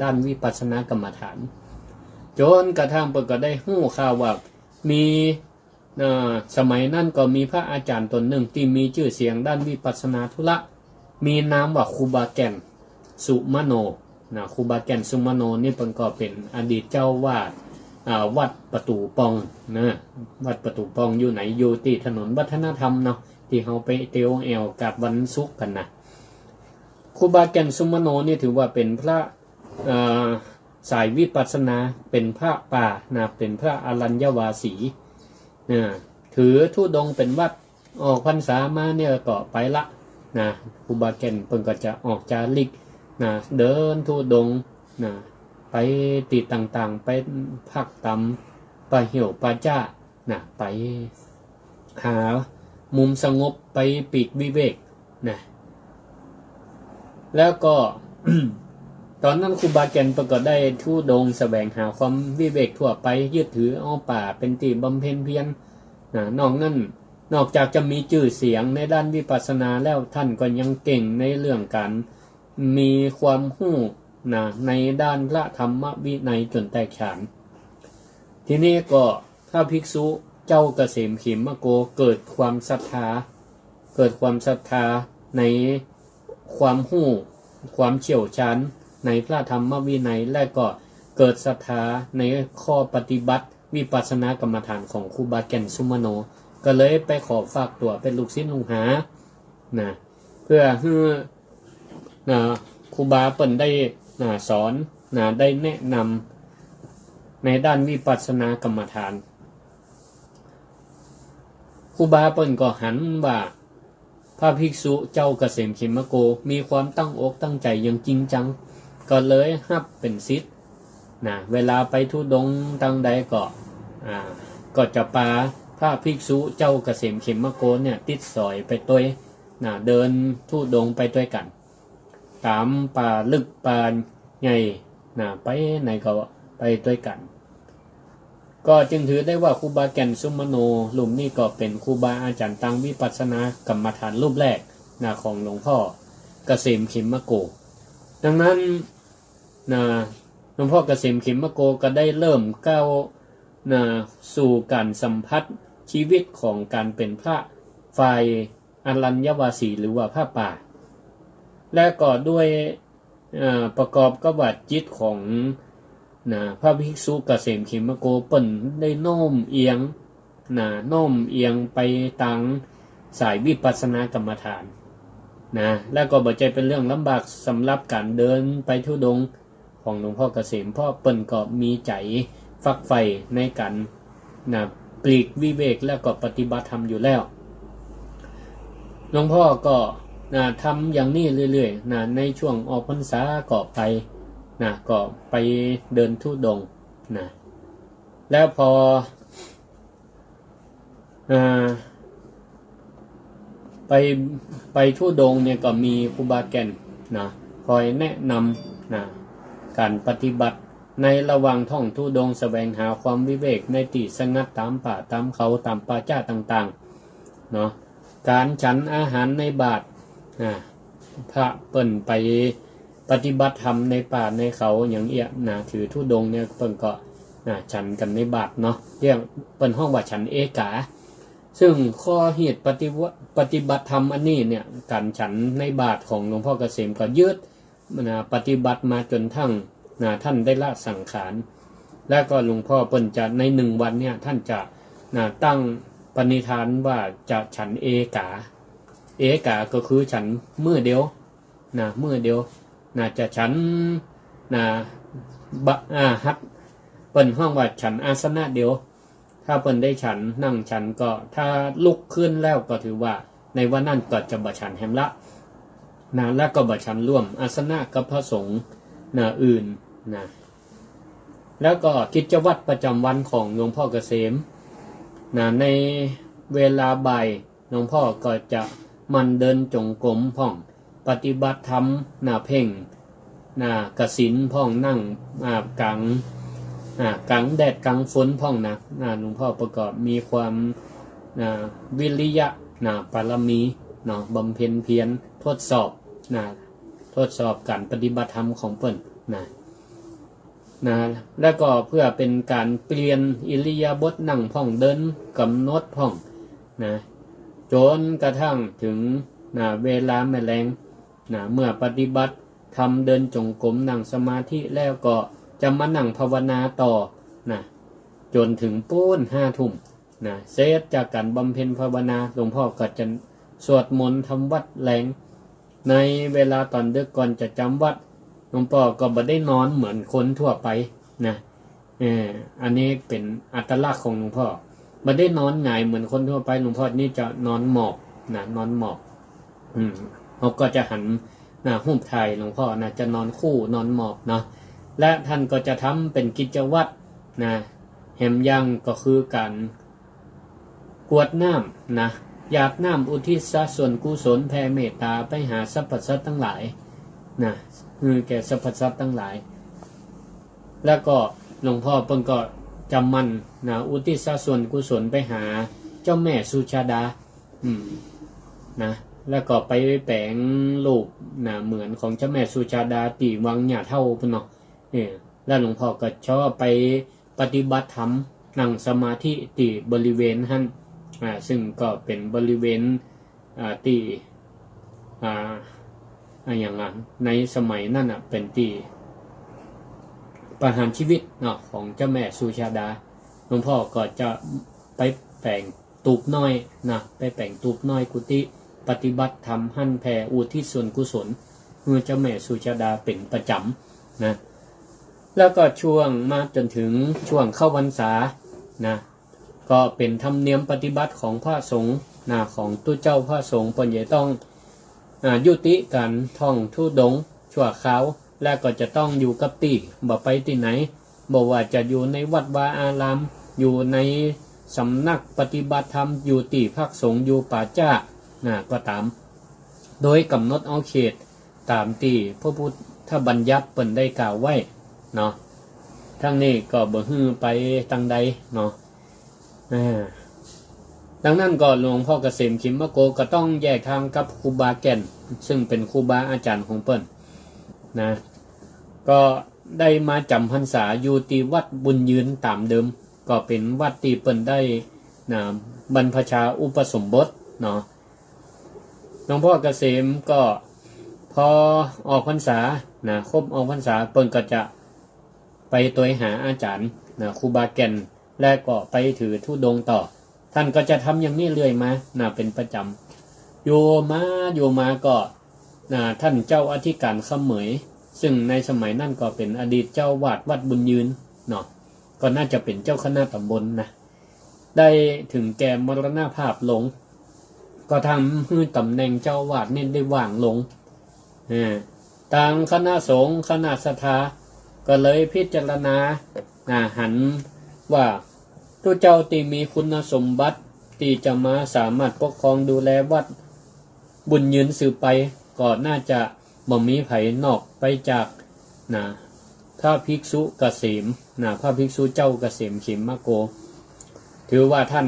ด้านวิปัสสนากรรมฐานจนกระทั่งเพิ่นก็ได้รู้ข่าวว่ามีสมัยนั้นก็มีพระอาจารย์ตนหนึ่งที่มีชื่อเสียงด้านวิปัสสนาธุระมีนามว่าครูบาแก่นสุมโนครูบาแก่นสุมโนนี่เพิ่นก็เป็นอดีตเจ้าวาดวัดประตูปองวัดประตูปองอยู่ไหนอยู่ที่ถนนวัฒนธรรมเนาะที่เฮาไปเตียวแอวกับวันศุกร์กันนะครูบาแก่นสุมโนนี่ถือว่าเป็นพระสายวิปัสสนาเป็นพระป่าเป็นพระอรัญญวาสีถือธุดงค์เป็นวัดออกพรรษามาเนี่ยก็ไปละครูบาแก่นเพิ่นก็จะออกจาริกเดินธุดงค์ไปติดต่างๆไปพักตำไปเหี่ยวปาจ้าไปหามุมสงบไปปีกวิเวกแล้วก็ ตอนนั้นครูบาแก่นก็ได้ธุดงค์แสวงหาความวิเวกทั่วไปยึดถือเอาป่าเป็นที่บำเพ็ญเพียรนอกจากจะมีชื่อเสียงในด้านวิปัสสนาแล้วท่านก็ยังเก่งในเรื่องการมีความรู้ในด้านพระธรรมวินัยจนแตกฉานทีนี้ก็พระภิกษุเจ้าเกษมขิมโกเกิดความศรัทธาในความรู้ความเชี่ยวชาญในพระธรรมวินัยและก็เกิดศรัทธาในข้อปฏิบัติวิปัสสนากรรมฐานของครูบาแก่นสุมโนก็เลยไปขอฝากตัวเป็นลูกศิษย์ลูกหาเพื่อให้ครูบาเปิ่นได้สอนได้แนะนำในด้านวิปัสสนากรรมฐานครูบาเปิ่นก็หันว่าพระภิกษุเจ้าเกษมขิมโกมีความตั้งอกตั้งใจอย่างจริงจังก็เลยรับเป็นศิษย์เวลาไปธุดงค์ตั้งใดก็จะพาพระภิกษุเจ้าเกษมขิมโกเนี่ยติดสอยไปตัวเดินธุดงค์ไปด้วยกันตามป่าลึกป่าใหญ่ไปไหนก็ไปด้วยกันก็จึงถือได้ว่าครูบาแก่นสุมโนหลุมนี่ก็เป็นครูบาอาจารย์ตังวิปัสสนากรรมฐานรูปแรกของหลวงพ่อเกษมขิมโกดังนั้นหลวงพ่อเกษมขิมโกก็ได้เริ่มก้าวสู่การสัมผัสชีวิตของการเป็นพระฝ่ายอรัญญวาสีหรือว่าพระป่าและก็ด้วยประกอบกับว่าจิตของพระภิกษุเกษมขิมโกเปิ่นได้โน้มเอียงไปทางสายวิปัสสนากรรมฐานแล้วก็บ่ใจเป็นเรื่องลำบากสำหรับการเดินไปธุดงค์ของหลวงพ่อเกษมเพราะเปิ่นก็มีใจฝักใฝ่ในการปลีกวิเวกแล้วก็ปฏิบัติธรรมอยู่แล้วหลวงพ่อก็ทำอย่างนี้เรื่อยๆในช่วงออกพรรษาก็ไปเดินธุดงค์แล้วพอไปธุดงค์เนี่ยก็มีครูบาแก่นคอยแนะนำการปฏิบัติในระหว่างท่องธุดงค์แสวงหาความวิเวกในที่สงัดตามป่าตามเขาตามป่าจ้าต่างๆการฉันอาหารในบาตรพระเปิ่นไปปฏิบัติธรรมในป่าในเขาอย่างถือธุดงค์เนี่ยเปิ่นก็ฉันกันในบาตรเรียกเปิ่นห้องว่าฉันเอกาซึ่งข้อเหตุปฏิบัติธรรมอันนี้เนี่ยการฉันในบาตรของหลวงพ่อเกษมก็ยืดปฏิบัติมาจนทั้งท่านได้ละสังขารและก็หลวงพ่อเปิ่นจะใน1 วันเนี่ยท่านจะตั้งปณิธานว่าจะฉันเอกาก็คือฉันมื้อเดียวมื้อเดียว จะฉันฮัดเปิ้นห้องว่าฉันอาสนะเดียวถ้าเปิ้นได้ฉันนั่งฉันก็ถ้าลุกขึ้นแล้วก็ถือว่าในวันนั้นก็จะบ่ฉันแฮมละแล้วก็บ่ฉันร่วมอาสนะกับพระสงฆ์อื่นแล้วก็กิจวัตรประจำวันของหลวงพ่อเกษมในเวลาบ่ายหลวงพ่อก็จะมันเดินจงกรมพ่องปฏิบัติธรรมเพ่งกสินพ่องนั่งกลางแดดกลางฝนพ่องหลวงพ่อประกอบมีความวิริยะปารมีบำเพ็ญเพียรทดสอบการปฏิบัติธรรมของเปิ้นแล้วก็เพื่อเป็นการเปลี่ยนอิริยาบถนั่งพ่องเดินกำหนดพ่องจนกระทั่งถึงเวลาแมลงเมื่อปฏิบัติทำเดินจงกรมนั่งสมาธิแล้วก็จะมานั่งภาวนาต่อจนถึงปูน5 ทุ่มเสร็จจากการบำเพ็ญภาวนาหลวงพ่อก็จะสวดมนต์ทำวัดแรงในเวลาตอนดึกก่อนจะจำวัดหลวงพ่อก็บ่ได้นอนเหมือนคนทั่วไปอันนี้เป็นอัตลักษณ์ของหลวงพ่อบ่ได้นอนหงายเหมือนคนทั่วไปหลวงพ่อนี่จะนอนหมอบนอนหมอบเขาก็จะหันหุ้มไทยหลวงพ่อจะนอนคู่นอนหมอบและท่านก็จะทำเป็นกิจวัตรแหมยังก็คือการกวดน้ำหยาดน้ำอุทิศส่วนกุศลแผ่เมตตาไปหาสรรพสัตว์ทั้งหลายแก่สรรพสัตว์ทั้งหลายแล้วก็หลวงพ่อเพิ่นก็จำมันอุทิศส่วนกุศลไปหาเจ้าแม่สุชาดาแล้วก็ไปแปลงรูปเหมือนของเจ้าแม่สุชาดาตีวังหญ้าเท่าพุ่นเนาะแล้วหลวงพ่อก็ชอบไปปฏิบัติธรรมนั่งสมาธิที่บริเวณนั้นซึ่งก็เป็นบริเวณที่อย่างนั้นในสมัยนั้นเป็นที่ประหารชีวิตของเจ้าแม่สุชาดาหลวงพ่อก็จะไปแต่งตูปน้อยไปแต่งตูปน้อยกุฏิปฏิบัติธรรมหั่นแผ่อุทิศส่วนกุศลเมื่อเจ้าแม่สุชาดาเป็นประจำแล้วก็ช่วงมาจนถึงช่วงเข้าพรรษาก็เป็นธรรมเนียมปฏิบัติของพระสงฆ์ของตู้เจ้าพระสงฆ์เพิ่นจะต้องยุติการท่องธุดงค์ชั่วคราวและก็จะต้องอยู่กับที่บ่ไปที่ไหนบ่ว่าจะอยู่ในวัดวาอารามอยู่ในสำนักปฏิบัติธรรมอยู่ที่พักสงฆ์อยู่ป่าจ้าก็ตามโดยกำหนดเอาเขตตามที่พระพุทธบัญญัติเปิ้นได้กล่าวไว้ทั้งนี้ก็บ่ฮื้อไปทางใดดังนั้นก็หลวงพ่อเกษมขิมมะโกก็ต้องแยกทางกับครูบาแก่นซึ่งเป็นครูบาอาจารย์ของเปิ้นก็ได้มาจำพรรษาอยู่ที่วัดบุญยืนตามเดิมก็เป็นวัดที่เปิ้นได้บรรพชาอุปสมบทหลวงพ่อเกษมก็พอออกพรรษาครบออกพรรษาเปิ้นก็จะไปตัวหาอาจารย์ครูบาแก่นและก็ไปถือธุดงค์ต่อท่านก็จะทำอย่างนี้เรื่อยมาเป็นประจำอยู่มาก็ท่านเจ้าอธิการเขมยซึ่งในสมัยนั้นก็เป็นอดีตเจ้าวาดวัดบุญยืนก็น่าจะเป็นเจ้าคณะตำบลได้ถึงแก่มรณภาพลงก็ทำให้ตำแหน่งเจ้าวาดนี่ได้ว่างลงทางคณะสงฆ์คณะศรัทธาก็เลยพิจารณาหันว่าผู้เจ้าที่มีคุณสมบัติที่จะมาสามารถปกครองดูแลวัดบุญยืนสืบไปก็น่าจะบ่มีไผนอกไปจากพระภิกษุเกษมพระภิกษุเจ้าเกษมขิมมะโกถือว่าท่าน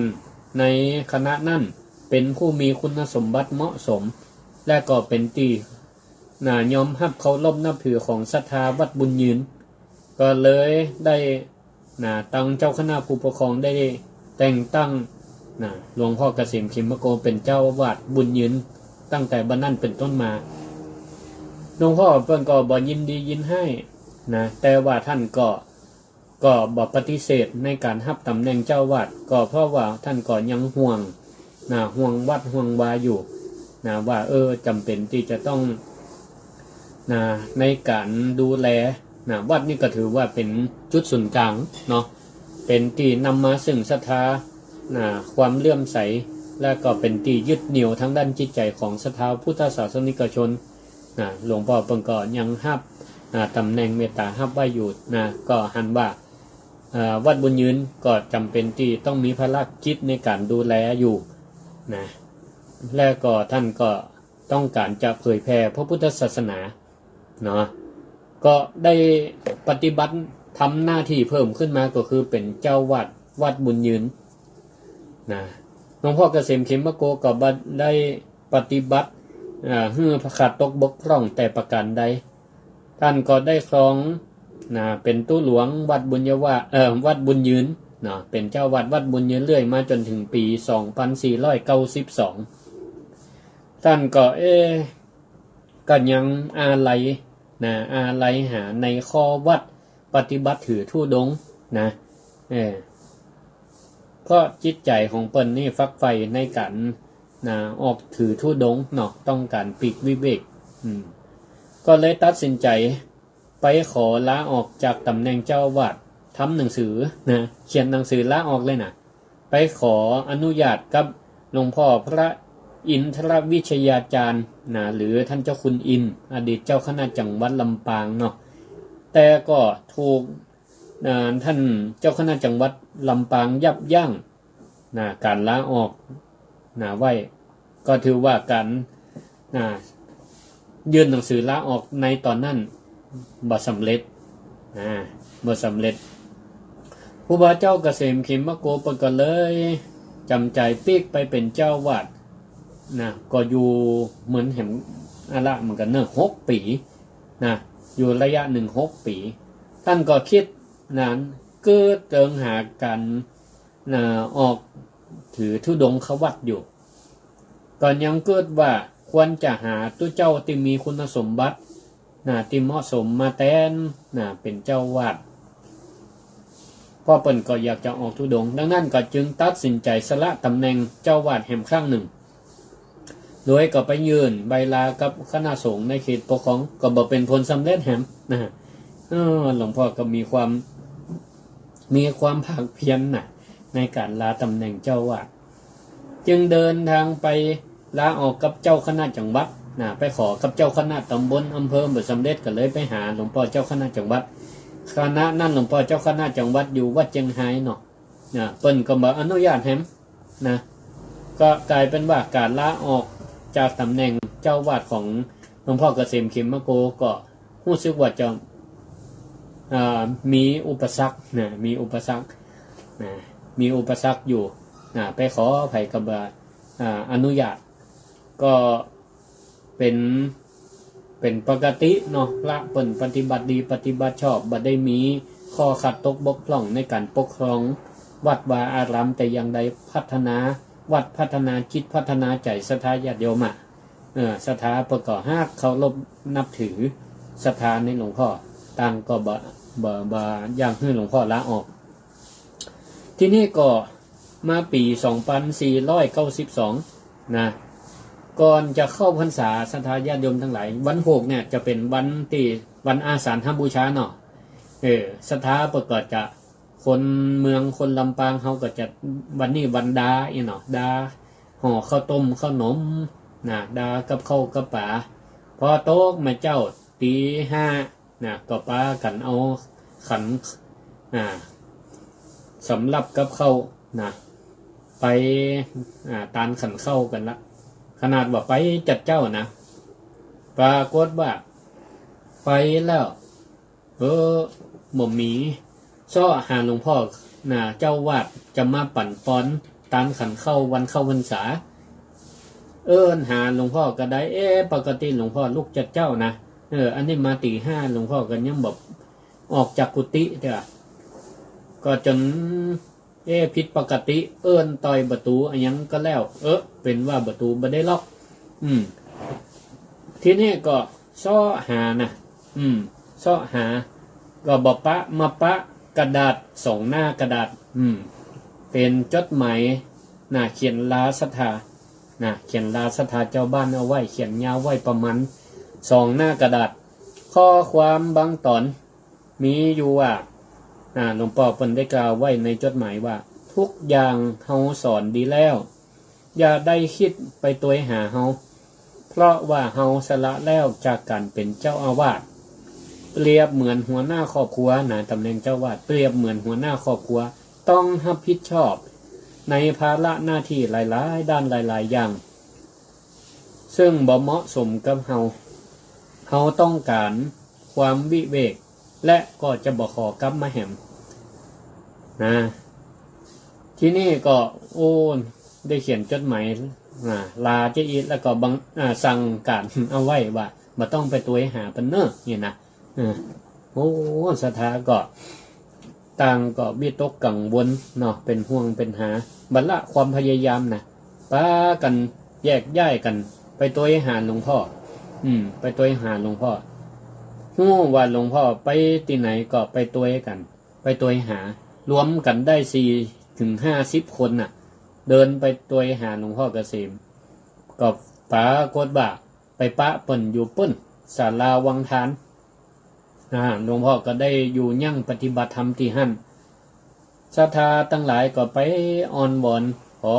ในคณะนั้นเป็นผู้มีคุณสมบัติเหมาะสมและก็เป็นที่ยอมรับเคารพนับถือของศรัทธาวัดบุญยืนก็เลยได้ตั้งเจ้าคณะผู้ปกครองได้แต่งตั้งหลวงพ่อเกษมขิมมะโกเป็นเจ้าวาดบุญยืนตั้งแต่บัดนั้นเป็นต้นมาหลวงพ่อเพิ่นก็บ่ยินดียินให้แต่ว่าท่านก็บ่ปฏิเสธในการรับตำแหน่งเจ้าวาดก็เพราะว่าท่านก็ยังห่วงวัดห่วงวาอยู่ว่าจำเป็นที่จะต้อง นะในการดูแลนะวัดนี่ก็ถือว่าเป็นจุดศูนย์กลางเนาะเป็นที่นำมาซึ่งศรัทธานะความเลื่อมใสและก็เป็นที่ยึดเหนี่ยวทั้งด้านจิตใจของศรัทธาพุทธศาสนิกชนนะหลวงพ่อเพิ่นก็ยังฮับตำแหน่งเมตตาฮับไว้อยู่นะก็หันว่าวัดบุญยืนก็จำเป็นที่ต้องมีภารกิจในการดูแลอยู่นะและก็ท่านก็ต้องการจะเผยแผ่พระพุทธศาสนาเนาะก็ได้ปฏิบัติทำหน้าที่เพิ่มขึ้นมาก็คือเป็นเจ้าวัดบุญยืนนะหลวงพ่อเกษมเขมโกก็ได้ปฏิบัติให้ขาดตกบกพร่องแต่ประการใดท่านก็ได้ครองเป็นตู้หลวงวัดบุญวัดบุญยืนเป็นเจ้าวัดบุญยืนเรื่อยมาจนถึงปี 2492 ท่านก็ก็ยังอาลัยหาในข้อวัดปฏิบัติถือธุดงค์นะเพราะจิตใจของเปิ้นนี่ฟักไฟในการออกถือธุดงค์เนาะต้องการปีกวิเวกก็เลยตัดสินใจไปขอลาออกจากตำแหน่งเจ้าวาดทำหนังสือนะเขียนหนังสือลาออกเลยนะไปขออนุญาตกับหลวงพ่อพระอินทรวิชยาจารย์หรือท่านเจ้าคุณอินอดีตเจ้าคณะจังหวัดลำปางเนาะแต่ก็ถูกท่านเจ้าคณะจังหวัดลำปางยับยั้งการลาออกไว้ก็ถือว่าการยื่นหนังสือลาออกในตอนนั้นบ่สำเร็จครูบาเจ้าเกษมเขมโกปก็เลยจำใจปีกไปเป็นเจ้าวาดก็อยู่เหมือนเห็นอะไรเหมือนกัน6 ปีอยู่ระยะ6 ปีท่านก็คิดเกิดเติงหากันออกถือธุดงค์เขาวัดอยู่ก่อนยังเกิดว่าควรจะหาตัวเจ้าที่มีคุณสมบัติที่เหมาะสมมาแทนเป็นเจ้าวาดพ่อเปิ้นก็อยากจะออกธุดงค์ดังนั้นก็จึงตัดสินใจสละตำแหน่งเจ้าวาดแห่งครั้งหนึ่งโดยก็ไปยื่นใบลากับคณะสงฆ์ในเขตปกครองก็บ่เป็นผลสำเร็จแฮมหลวงพ่อก็มีความภาคเพียรในการลาตำแหน่งเจ้าวาดจึงเดินทางไปลาออกกับเจ้าคณะจังหวัดไปขอกับเจ้าคณะตำบลอำเภอบ่สำเร็จก็เลยไปหาหลวงพ่อเจ้าคณะจังหวัดคณะนั้นหลวงพ่อเจ้าคณะจังหวัดอยู่วัดเจียงไฮ้เนาะเปิ้นก็บ่อนุญาตแฮมก็กลายเป็นว่าการลาออกจากตำแหน่งเจ้าวาดของหลวงพ่อเกษมเขมโกก็รู้สึกว่าจะมีอุปสรรคมีอุปสรรคอยู่ไปขอไผกับอนุญาตก็เป็นปกติเนาะพระเปิ้นปฏิบัติดีปฏิบัติชอบบ่ได้มีข้อขัดตกบกพร่องในการปกครองวัดวาอารามแต่อย่างใดพัฒนาวัดพัฒนาจิตพัฒนาใจศรัทธาญาติโยมศรัทธาประกอบฮักเคารพนับถือศรัทธาในหลวงพ่อต่างก็บ่อย่างให้หลวงพ่อลาออกที่นี่ก็มาปี 2492 ก่อนจะเข้าพรรษาศรัทธาญาติโยมทั้งหลายวัน6เนี่ยจะเป็นวันอาสาฬหบูชาเนาะศรัทธาประกอบจะคนเมืองคนลำปางเขาก็จะวันนี้วันดาเนาะดาห่อข้าวต้มข้าวนมดากับข้าวกับป่าพอโต๊ะมาเจ้าตี 5ก็ป้ากันเอาขันสำหรับกับข้าวไปตานขันเข้ากันละขนาดว่าไปจัดเจ้าปรากฏว่าไปแล้วหม่อมหมีซ้อหาหลวงพ่อเจ้าวาดจะมาปั่นป้อนตานขันเข้าวันเข้าพรรษาหาหลวงพ่อก็ได้ปกติหลวงพ่อลูกจัดเจ้าอันนี้มาตี 5หลวงพ่อกันยังบอกออกจากกุฏิเด้อก็จนผิดปกติต่อยประตูอันยังก็แล้วเป็นว่าประตูบ่ได้ล็อกทีนี้ก็ซ้อหาซ้อหาก็บอกมาปะกระดาษ2 หน้ากระดาษเป็นจดหมายเขียนลาศรัทธาเขียนลาศรัทธาเจ้าบ้านเอาไว้เขียนยาวไว้ประมาณ2 หน้ากระดาษ ข้อความบางตอนมีอยู่ว่าหลวงพ่อเพิ่นได้กล่าวไว้ในจดหมายว่าทุกอย่างเฮาสอนดีแล้วอย่าได้คิดไปตัวหาเฮาเพราะว่าเฮาสละแล้วจากการเป็นเจ้าอาวาสเปรียบเหมือนหัวหน้าครอบครัวตำแหน่งเจ้าวาดเปรียบเหมือนหัวหน้าครอบครัวต้องรับผิดชอบในภาระหน้าที่หลายๆด้านหลายๆอย่างซึ่งบ่เหมาะสมกับเฮาต้องการความวิเวกและก็จะบ่ขอกลับมาแหมที่นี่ก็ได้เขียนจดหมายลาเจอีทแล้วก็สั่งการเอาไว้ว่าบ่ต้องไปตัวหาเพิ่นเน้อนี่นะศรัทธาก็ต่างก็วิตกกังวลเนาะเป็นห่วงเป็นหาบัดละความพยายามป้ากันแยกย้ายกันไปตัวหาหลวงพ่อไปตัวหาหลวงพ่อว่าหลวงพ่อไปที่ไหนก็ไปตัวกันไปตัวหารวมกันได้4 ถึง 50 คนเดินไปตัวหาหลวงพ่อเกษมก็ปากฏว่าไปปะเปิ่นอยู่ปุ้นศาลาวังทานหลวงพ่อก็ได้อยู่ยั่งปฏิบัติธรรมที่หั่นศรัทธาตั้งหลายก็ไปอ้อนวอนขอ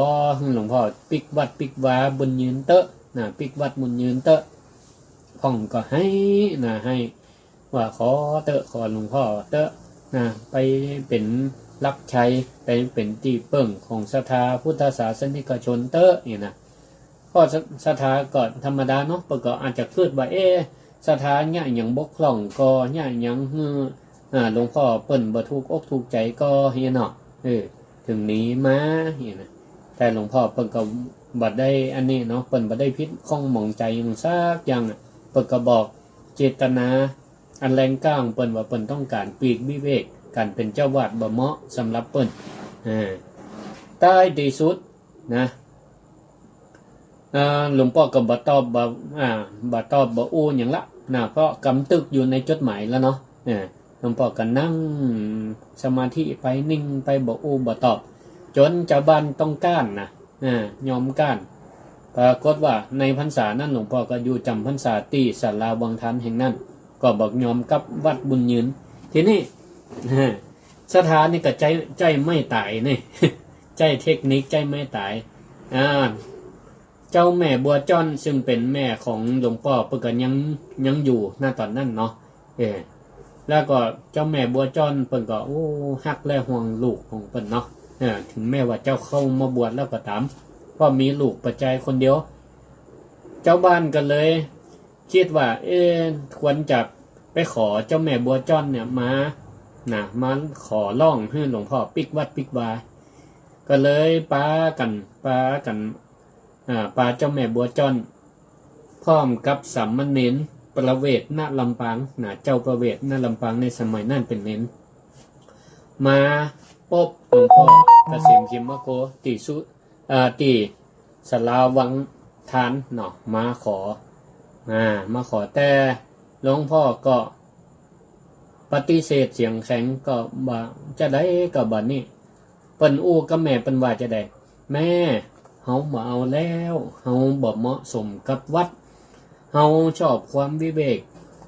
หลวงพ่อปิกวัดปิกวาบุญยืนเตอะปิกวัดบุญยืนเตอะพ่องก็ให้ให้ว่าขอเตอะขอหลวงพ่อเตอะไปเป็นรับใช้ไปเป็นที่เปิ่งของศรัทธาพุทธศาสนิกชนเตอะก็ศรัทธาก็ธรรมดาเนาะปก็อาจจะคิดว่าศรัทธาเนี่ยอย่างบกพร่องก็เนี่ยอย่างหลวงพ่อเปิ่นบ่ถูกอกถูกใจก็เนาะถึงนี้มาแต่หลวงพ่อเปิ่นก็บ่ได้อันนี้เนาะเปิ่นบ่ได้พิษข้องหมองใจอย่างซักอย่างเปิ่นก็บอกเจตนาอันแรงกล้างเปิ่นว่าเปิ่นต้องการปีกวิเวกการเป็นเจ้าวาดบ่เหมาะสำหรับเปิ่นใต้ที่สุดหลวงพ่อก็บ่ตอบบ่อู้หยังละเพราะกำตึกอยู่ในจดหมายแล้วเนาะหลวงพ่อก็นั่งสมาธิไปนิ่งไปบ่อู้บ่ตอบจนเจ้าบ้านต้องก้านยอมก้านปรากฏว่าในพรรษานั้นหลวงพ่อก็อยู่จำพรรษาที่ศาลาวังทานแห่งนั้นก็บอกยอมกับวัดบุญยืนทีนี้สถานนี่ก็ใจไม่ตายนี่ ใจเทคนิคใจไม่ตายเจ้าแม่บัวจ้อนซึ่งเป็นแม่ของหลวงพ่อเพิ่นก็ยังอยู่ณตอนนั้นเนาะแล้วก็เจ้าแม่บัวจ้อนเพิ่นก็ฮักและห่วงลูกของเพิ่นเนาะถึงแม้ว่าเจ้าเข้ามาบวชแล้วก็ตามเพราะมีลูกปัจจัยคนเดียวเจ้าบ้านก็เลยคิดว่าควรจะไปขอเจ้าแม่บัวจ้อนเนี่ยมาขอร้องให้หลวงพ่อปิกวัดปิกวาก็เลยปากันปาเจ้าแม่บัวจ้อนพร้อมกับสามเณรประเวทณลำปางเจ้าประเวทณลำปางในสมัยนั้นเป็นเน้นมาพบหลวงพ่อเกษมคิมมะโกตีศาลาวังทานเนาะมาขอแต่หลวงพ่อก็ปฏิเสธเสียงแข็งก็บ่จะได้ก็บัดนี้เปิ้นอู้กับแม่เปิ้นว่าจะได้แม่เฮาบ่เอาแล้วเฮาบ่เหมาะสมกับวัดเฮาชอบความวิเวก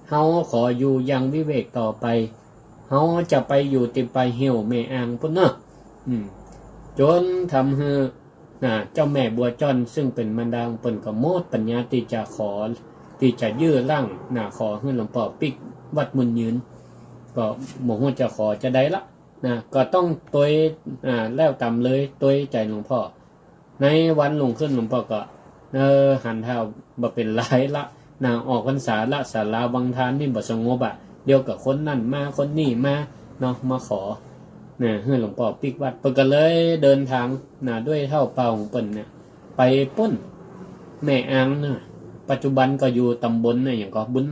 เฮาขออยู่อย่างวิเวกต่อไปเฮาจะไปอยู่ติไปเหี่ยวแม่อ่างพุ่นเนาะจนทำให้เจ้าแม่บัวจ้อนซึ่งเป็นมารดาของเปิ้นก็หมดปัญญาที่จะยื้อร่างขอให้หลวงพ่อปิกวัดมุนยืนก็บ่ฮู้จะขอจะได้ละก็ต้องตัวแล้วตามเลยตัวใจหลวงพ่อในวันลงขึ้นหลวงพ่อก็หันเท้าบ่เป็นไรละออกพรรษาละศาลาวังทานนี่บ่สงบเดียวกับคนนั่นมาคนนี่มาเนาะมาขอให้หลวงพ่อปิกวัดเพิ่นก็เลยเดินทางด้วยเท่าเปล่าของเปิ้นไปปุ้นแม่อ่างปัจจุบันก็อยู่ตำบลอย่างก็บุญ